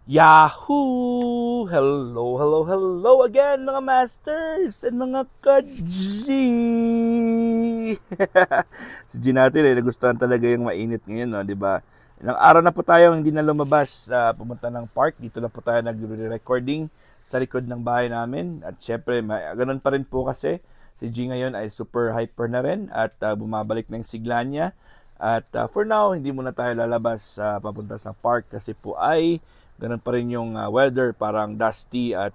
Yahoo! Hello, hello, hello again mga masters and mga ka-G! Si G natin nagustuhan talaga yung mainit ngayon, no? Di ba? Ilang araw na po tayo hindi na lumabas, pumunta ng park. Dito na po tayo nag-recording sa likod ng bahay namin. At syempre, ganun pa rin po kasi si G ngayon ay super hyper na rin at bumabalik na yung sigla niya. At for now, hindi muna tayo lalabas papunta sa park kasi po ay ganun pa rin yung weather, parang dusty at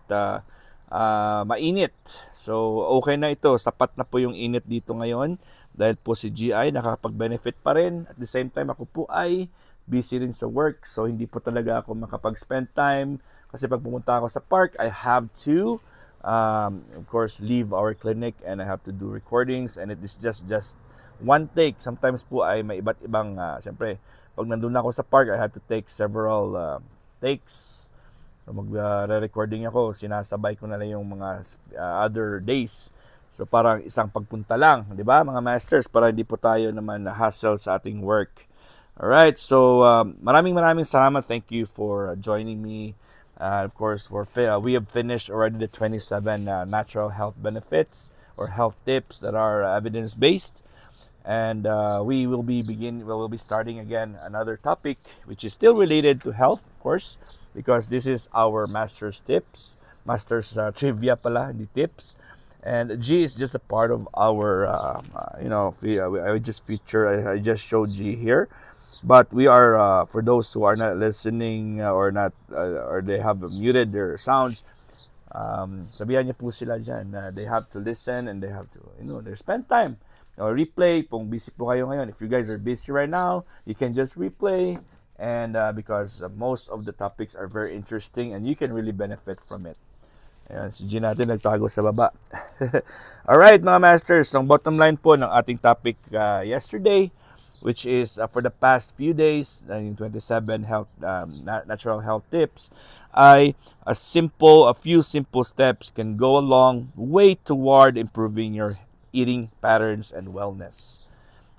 mainit. So, okay na ito. Sapat na po yung init dito ngayon dahil po si GI nakakapag-benefit pa rin. At the same time, ako po ay busy rin sa work. So, hindi po talaga ako makapag-spend time. Kasi pag pumunta ako sa park, I have to, of course, leave our clinic and I have to do recordings. And it is just one take. Sometimes po ay may iba't ibang, siyempre, pag nandun ako sa park, I have to take several takes. So, mag-recording ako, sinasabay ko na lang yung mga other days. So parang isang pagpunta lang, di ba mga masters, para hindi po tayo naman na-hassle sa ating work. Alright, so maraming salamat. Thank you for joining me. Of course, we have finished already the 27 natural health benefits or health tips that are evidence-based. And we will be starting again another topic which is still related to health, of course, because this is our master's tips, master's trivia pala, the tips. And G is just a part of our I just showed G here, but we are for those who are not listening or they have muted their sounds, sabihan niyo po sila dyan na they have to listen and they have to, they spend time or replay. Kung busy po kayo ngayon, if you guys are busy right now, you can just replay, and because most of the topics are very interesting and you can really benefit from it. Ayan, si G natin nagtago sa baba. Alright mga masters, ang bottom line po ng ating topic yesterday, which is for the past few days, yung 27 natural health tips, ay a few simple steps can go a long way toward improving your eating patterns and wellness.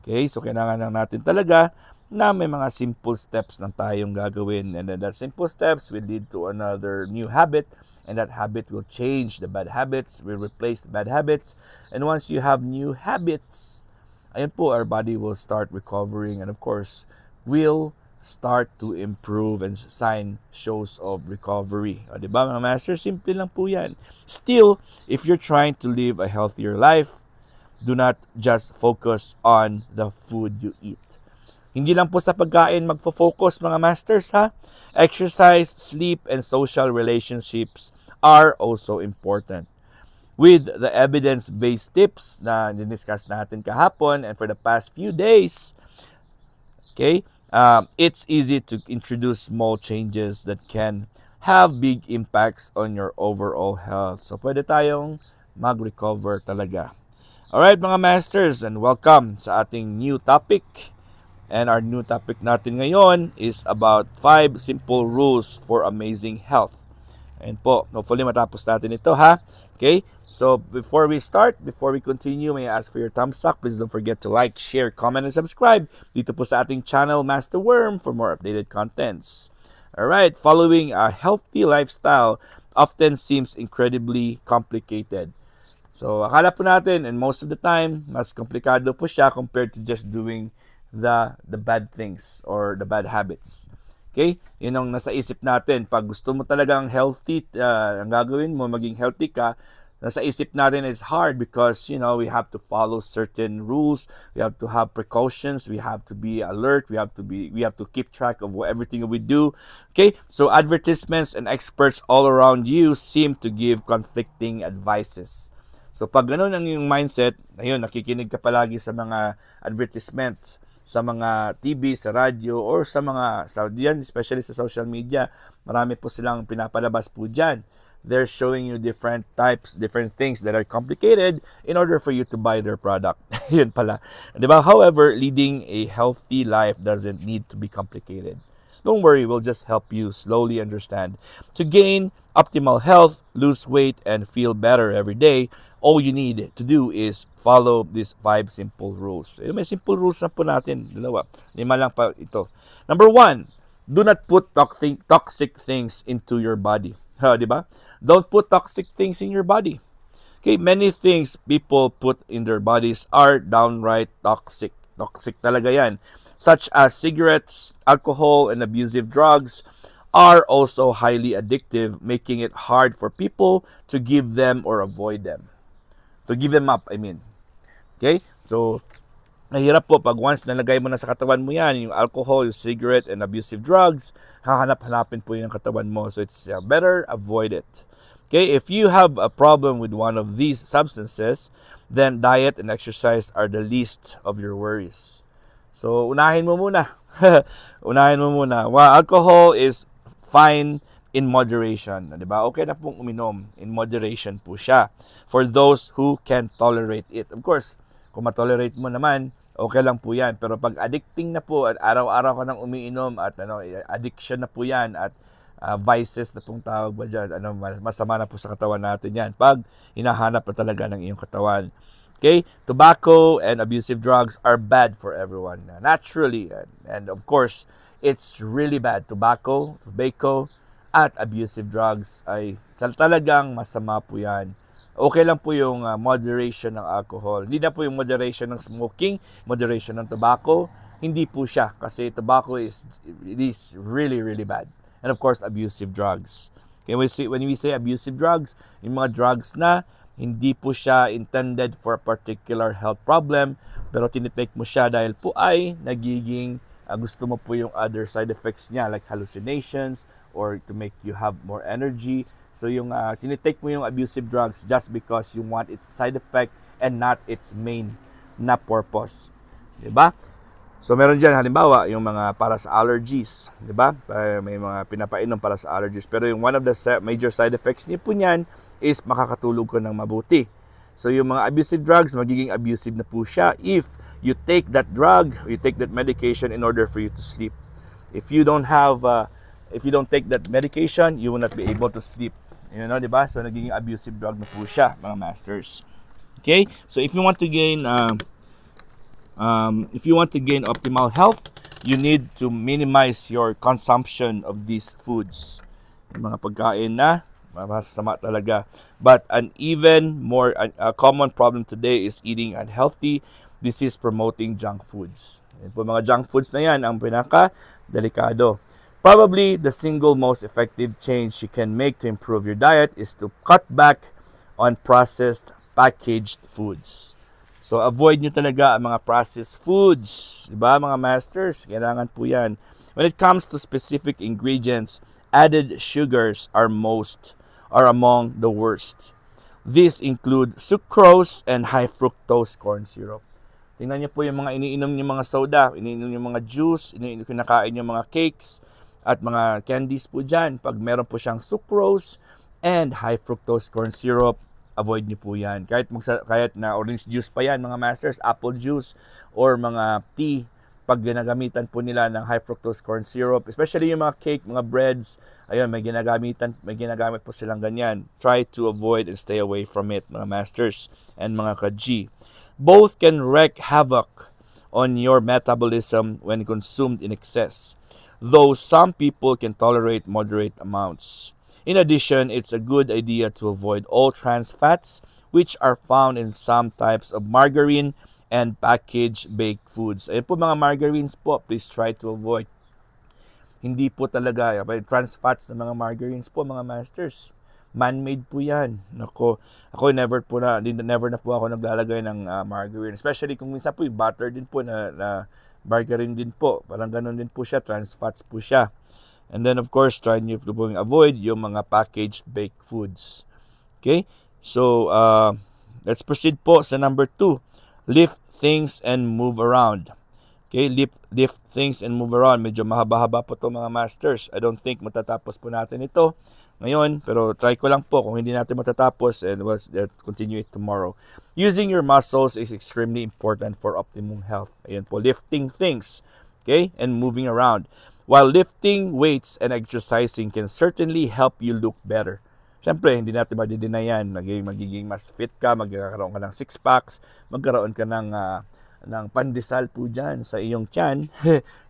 Okay, so kailangan lang natin talaga na may mga simple steps lang tayong gagawin, and then that simple steps will lead to another new habit, and that habit will change the bad habits, will replace the bad habits, and once you have new habits, ayun po, our body will start recovering, and of course, will start to improve and shows of recovery. O, diba mga master? Simple lang po yan. Still, if you're trying to live a healthier life, do not just focus on the food you eat. Hindi lang po sa pagkain magfo-focus mga masters, ha? Exercise, sleep, and social relationships are also important. With the evidence-based tips na diniscuss natin kahapon and for the past few days, okay, it's easy to introduce small changes that can have big impacts on your overall health. So pwede tayong mag-recover talaga. Alright mga masters, and welcome sa ating new topic. And our new topic natin ngayon is about 5 simple rules for amazing health. And po, hopefully matapos natin ito, ha? Okay, so before we continue, may I ask for your thumbs up. Please don't forget to like, share, comment, and subscribe dito po sa ating channel, Master Worm, for more updated contents. Alright, following a healthy lifestyle often seems incredibly complicated. So, akala po natin, and most of the time, mas komplikado po siya compared to just doing the bad things or the bad habits. Okay? Yun ang nasa isip natin. Pag gusto mo talagang healthy, ang gagawin mo, maging healthy ka, nasa isip natin is hard because, we have to follow certain rules. We have to have precautions. We have to be alert. We have to keep track of everything we do. Okay? So, advertisements and experts all around you seem to give conflicting advices. So pag ganun ang yung mindset, ayun, nakikinig ka palagi sa mga advertisements, sa mga TV, sa radyo, or diyan, especially sa social media, marami po silang pinapalabas po dyan. They're showing you different things that are complicated in order for you to buy their product. Yun pala. Diba? However, leading a healthy life doesn't need to be complicated. Don't worry, we'll just help you slowly understand. To gain optimal health, lose weight, and feel better every day, all you need to do is follow these 5 simple rules. May simple rules na po natin, 2. 5 lang pa ito. Number 1, Do not put toxic things into your body. Di ba? Don't put toxic things in your body. Okay, many things people put in their bodies are downright toxic. Toxic talaga yan. Such as cigarettes, alcohol, and abusive drugs are also highly addictive, making it hard for people to give them or avoid them. To give them up, I mean. Okay? So, nahirap po pag once nalagay mo na sa katawan mo yan, yung alcohol, yung cigarette, and abusive drugs, hahanap-hanapin po yung katawan mo. So, it's better avoid it. Okay, if you have a problem with one of these substances, then diet and exercise are the least of your worries. So, unahin mo muna. Unahin mo muna. Well, alcohol is fine in moderation. Diba? Okay na pong uminom. In moderation po siya. For those who can tolerate it. Of course, kung matolerate mo naman, okay lang po yan. Pero pag addicting na po at araw-araw ka nang umiinom at addiction na po yan at vices na pong tawag ba dyan, masama na po sa katawan natin yan pag hinahanap na talaga ng iyong katawan. Okay? Tobacco and abusive drugs are bad for everyone. Naturally, and of course, it's really bad. Tobacco, at abusive drugs ay talagang masama po yan. Okay lang po yung moderation ng alcohol. Hindi na po yung moderation ng smoking, moderation ng tobacco. Hindi po siya kasi tobacco is really, really bad. And of course, abusive drugs. Okay, when we say abusive drugs, yung mga drugs na hindi po siya intended for a particular health problem, pero tinitake mo siya dahil po ay nagiging gusto mo po yung other side effects niya like hallucinations or to make you have more energy. So yung tinitake mo yung abusive drugs just because you want its side effect and not its main na purpose. Diba? So meron dyan halimbawa yung mga para sa allergies, di ba? May mga pinapainom para sa allergies. Pero yung one of the major side effects niya po niyan is makakatulog ko ng mabuti. So yung mga abusive drugs, magiging abusive na po siya if you take that drug, you take that medication in order for you to sleep. If you don't take that medication, you will not be able to sleep. You know, di ba? So nagiging abusive drug na po siya, mga masters. Okay? So if you want to gain optimal health, you need to minimize your consumption of these foods. Yung mga pagkain na masasama talaga. But an even more common problem today is eating unhealthy. This is promoting junk foods. Yan po, mga junk foods na yan ang pinaka-delikado. Probably the single most effective change you can make to improve your diet is to cut back on processed packaged foods. So, avoid nyo talaga ang mga processed foods. Diba, mga masters? Kailangan po yan. When it comes to specific ingredients, added sugars are among the worst. These include sucrose and high fructose corn syrup. Tingnan nyo po yung mga iniinom nyo mga soda, iniinom nyo mga juice, kinakain nyo mga cakes, at mga candies po dyan. Pag meron po siyang sucrose and high fructose corn syrup, avoid niyo po yan. Kahit na orange juice pa yan, mga masters, apple juice, or mga tea, pag ginagamitan po nila ng high fructose corn syrup, especially yung mga cake, mga breads, ayun, may ginagamit po silang ganyan. Try to avoid and stay away from it, mga masters and mga ka-G. Both can wreak havoc on your metabolism when consumed in excess, though some people can tolerate moderate amounts. In addition, it's a good idea to avoid all trans fats, which are found in some types of margarine and packaged baked foods. Ayun po mga margarines po, please try to avoid. Hindi po talaga, trans fats na mga margarines po, mga masters. Man-made po yan. Ako never na po ako naglalagay ng margarine. Especially kung minsan po yung butter din po na margarine din po. Parang ganun din po siya, trans fats po siya. And then, of course, try nyo po avoid yung mga packaged baked foods. Okay? So, let's proceed po sa number 2. Lift things and move around. Okay? Lift things and move around. Medyo mahaba-haba po to, mga masters. I don't think matatapos po natin ito ngayon. Pero try ko lang po. Kung hindi natin matatapos, and we'll continue it tomorrow. Using your muscles is extremely important for optimum health. Ayan po. Lifting things. Okay? And moving around. While lifting weights and exercising can certainly help you look better. Siyempre, hindi natin madideny yan. Magiging mas fit ka, magkakaroon ka ng six-packs, magkaroon ka ng ng pandesal po dyan sa iyong tiyan,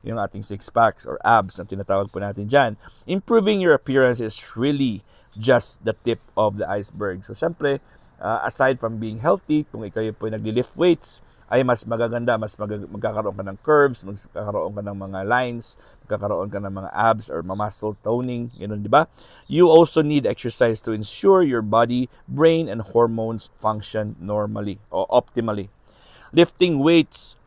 yung ating six packs or abs na tinatawag po natin dyan. Improving your appearance is really just the tip of the iceberg. So, syempre, aside from being healthy, kung ikaw po nagli-lift weights, ay mas magaganda, magkakaroon ka ng curves, magkakaroon ka ng mga lines, magkakaroon ka ng mga abs or muscle toning, yun, di ba? You also need exercise to ensure your body, brain, and hormones function normally or optimally. Lifting weights,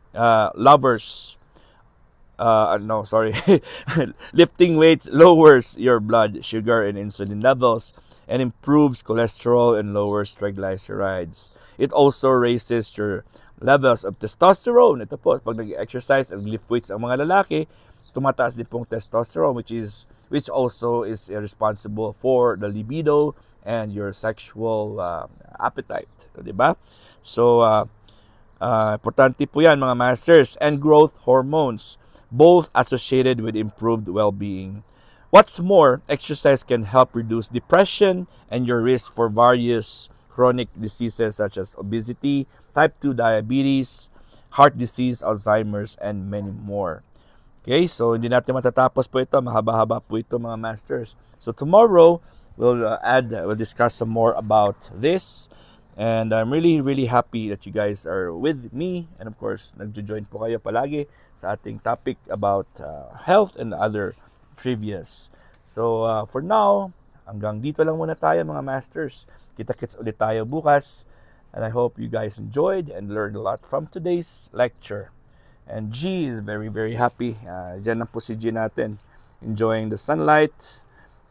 lifting weights lowers your blood sugar and insulin levels and improves cholesterol and lowers triglycerides. It also raises your levels of testosterone. Ito po, pag nag-exercise and lift weights ang mga lalaki, tumataas din pong testosterone, which also is responsible for the libido and your sexual appetite, di ba? So importante po yan, mga masters. And growth hormones, both associated with improved well-being. What's more, exercise can help reduce depression and your risk for various chronic diseases such as obesity, type 2 diabetes, heart disease, Alzheimer's, and many more. Okay, so hindi natin matatapos po ito. Mahaba-haba po ito, mga masters. So tomorrow, we'll discuss some more about this. And I'm really, really happy that you guys are with me. And of course, nagjo-join po kayo palagi sa ating topic about health and other trivias. So for now, hanggang dito lang muna tayo, mga masters. Kita-kits ulit tayo bukas. And I hope you guys enjoyed and learned a lot from today's lecture. And G is very, very happy. Diyan na po si G natin. Enjoying the sunlight.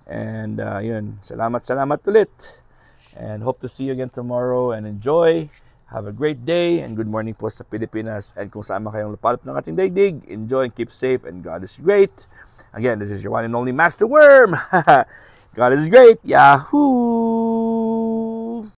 And yun, salamat ulit. And hope to see you again tomorrow and enjoy. Have a great day and good morning po sa Pilipinas. And kung saan man kayong lupalop ng ating daigdig, enjoy and keep safe and God is great. Again, this is your one and only Master Worm. God is great. Yahoo!